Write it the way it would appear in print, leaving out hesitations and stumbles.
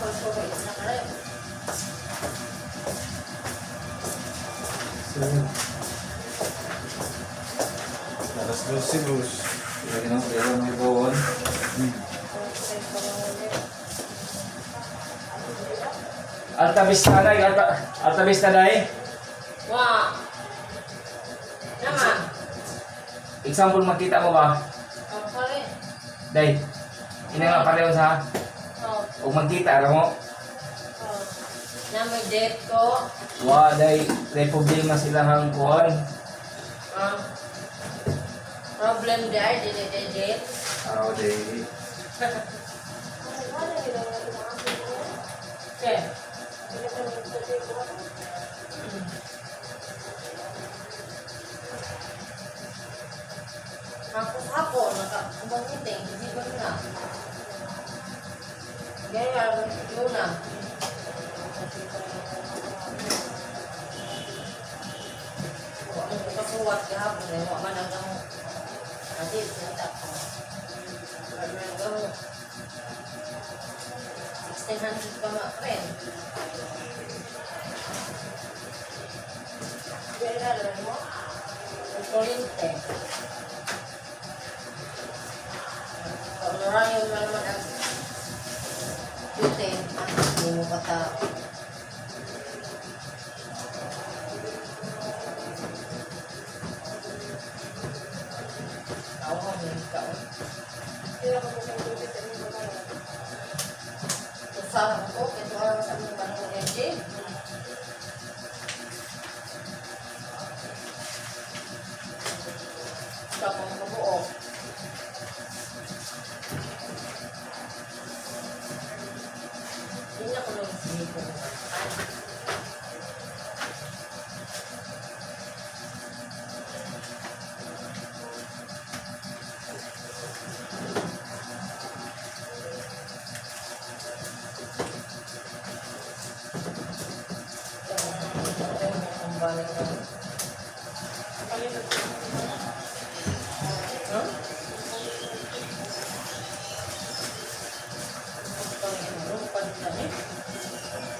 Alas 12 bus. Lagi nang pero may bawon. Alta Vista na, Alta Vista na eh. Wah. Naman. Example, makita mo ba? Ang pare. Day, ina nga pareho sa, Oh. kung magkita, alam mo? Oh. Na may date ko. Day, may problema sila hang kuhan. Ah. Problem day, date. Day. Okay. Ako, nakabangiting, hindi ba na? Gaya, yun na. Ang kasuwat kahapon eh, wala man ang gamot. Kasi, sinta ko. Wala man ang gamot. 1,600 pa mga friend. Gaya, alam mo? Ang kuryente. Maraming naman ang putin ang hindi mo kata. Tawa mo yung ikaw. Usahan ko, ito ang sa mga panahon ng gym. Tapos kabuo. Hindi ako nung sinipo. Ang balik na.